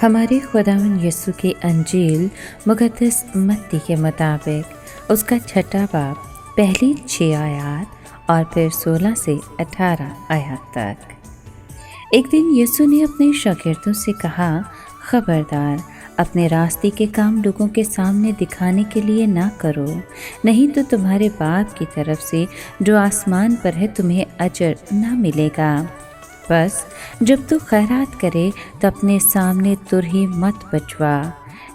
हमारे खुदावंद यीशु की अंजील मुक़द्दस मत्ती के मुताबिक उसका छठा बाब पहली 6 आयत और फिर 16 से 18 आयत तक। एक दिन यीशु ने अपने शागिर्दों से कहा, खबरदार, अपने रास्ते के काम लोगों के सामने दिखाने के लिए ना करो, नहीं तो तुम्हारे बाप की तरफ से जो आसमान पर है तुम्हें अजर ना मिलेगा। बस जब तू खैरात करे तो अपने सामने तुरही मत बचवा,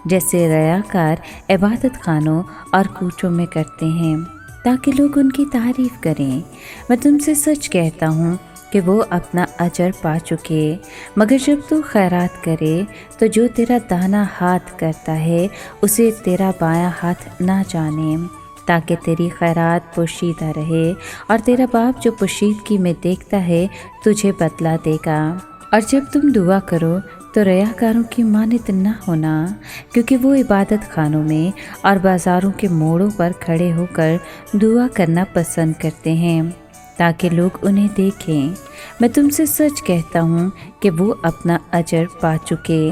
जैसे रयाकार इबादत खानों और कूचों में करते हैं, ताकि लोग उनकी तारीफ़ करें। मैं तुमसे सच कहता हूँ कि वो अपना अजर पा चुके। मगर जब तू खैरात करे तो जो तेरा दाना हाथ करता है उसे तेरा बायां हाथ ना जाने, ताकि तेरी खैरात पोशीदा रहे, और तेरा बाप जो पोशीदगी में देखता है तुझे बदला देगा। और जब तुम दुआ करो तो रयाकारों की मानत न होना, क्योंकि वो इबादत खानों में और बाज़ारों के मोड़ों पर खड़े होकर दुआ करना पसंद करते हैं, ताकि लोग उन्हें देखें। मैं तुमसे सच कहता हूँ कि वो अपना अजर पा चुके।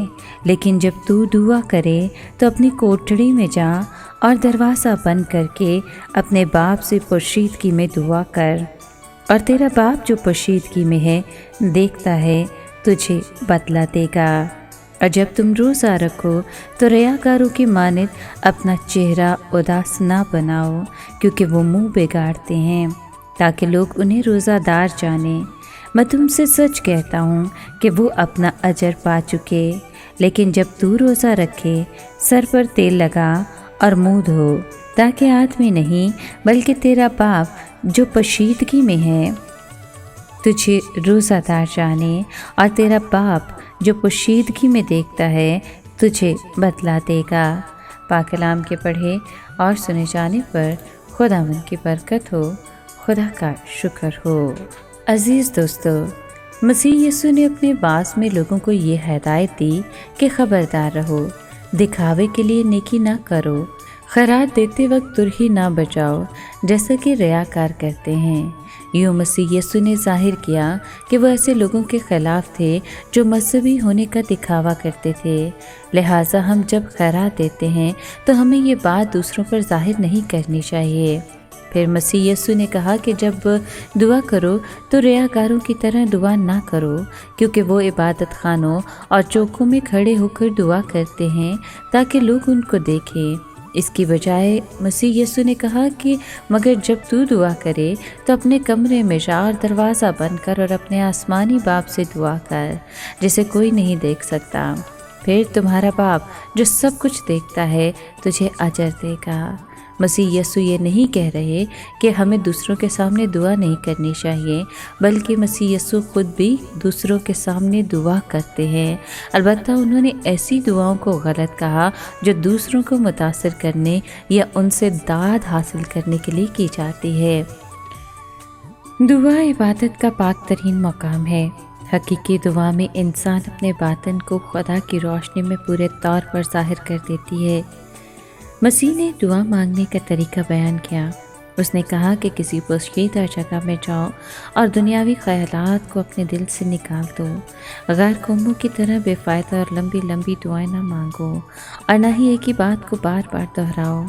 लेकिन जब तू दुआ करे तो अपनी कोठड़ी में जा और दरवाज़ा बंद करके अपने बाप से पोशीदगी में दुआ कर, और तेरा बाप जो पोशीदगी में है देखता है तुझे बदला देगा। और जब तुम रोज़ा रखो तो रयाकारों की मानत अपना चेहरा उदास ना बनाओ, क्योंकि वो मुँह बिगाड़ते हैं ताकि लोग उन्हें रोज़ादार जाने। मैं तुमसे सच कहता हूँ कि वो अपना अजर पा चुके। लेकिन जब तू रोज़ा रखे, सर पर तेल लगा और मुँह धो, ताकि आदमी नहीं बल्कि तेरा बाप जो पोशीदगी में है तुझे रोज़ादार जाने, और तेरा बाप जो पोशीदगी में देखता है तुझे बदला देगा। पाक कलाम के पढ़े और सुने जाने पर खुदावंद की बरकत हो, खुदा का शुक्र हो। अज़ीज़ दोस्तों, मसीह यीशु ने अपने बास में लोगों को ये हिदायत दी कि खबरदार रहो, दिखावे के लिए नेकी ना करो, खैरात देते वक्त तुरही ना बजाओ, जैसा कि रयाकार करते हैं। यूँ मसीह यीशु ने जाहिर किया कि वो ऐसे लोगों के ख़िलाफ़ थे जो मजहबी होने का दिखावा करते थे। लिहाजा हम जब खैरात देते हैं तो हमें ये बात दूसरों पर जाहिर नहीं करनी चाहिए। फिर मसीह यीशु ने कहा कि जब दुआ करो तो रियाकारों की तरह दुआ ना करो, क्योंकि वो इबादत खानों और चौकों में खड़े होकर दुआ करते हैं ताकि लोग उनको देखें। इसकी बजाय मसीह यीशु ने कहा कि मगर जब तू दुआ करे तो अपने कमरे में जा और दरवाज़ा बंद कर और अपने आसमानी बाप से दुआ कर, जिसे कोई नहीं देख सकता। फिर तुम्हारा बाप जो सब कुछ देखता है तुझे अजर देगा। मसीह यीशु ये नहीं कह रहे कि हमें दूसरों के सामने दुआ नहीं करनी चाहिए, बल्कि मसीह यीशु खुद भी दूसरों के सामने दुआ करते हैं। अलबत्ता उन्होंने ऐसी दुआओं को गलत कहा जो दूसरों को मुतासिर करने या उनसे दाद हासिल करने के लिए की जाती है। दुआ इबादत का पाक तरीन मकाम है। हकीकी दुआ में इंसान अपने बातन को खुदा की रोशनी में पूरे तौर पर ज़ाहिर कर देती है। मसीह ने दुआ मांगने का तरीका बयान किया। उसने कहा कि किसी पोशीदा जगह में जाओ और दुनियावी ख़यालात को अपने दिल से निकाल दो। गैर कौमों की तरह बेफ़ायदा और लंबी लंबी दुआएं ना मांगो, और ना ही एक ही बात को बार बार दोहराओ।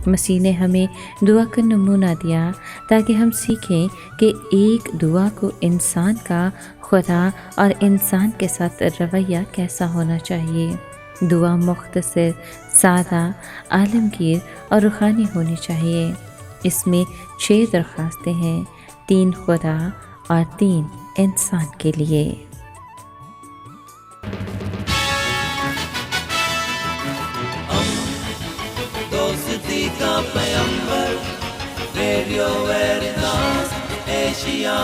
मसीह ने हमें दुआ का नमूना दिया ताकि हम सीखें कि एक दुआ को इंसान का खुदा और इंसान के साथ रवैया कैसा होना चाहिए। दुआ मुख्तसर, सादा, आलमगीर और रूहानी होनी चाहिए। इसमें 6 दरख्वास्तें हैं, 3 खुदा और 3 इंसान के लिए। दोस्ती का पैगंबर, रेडियो वेरितास एशिया।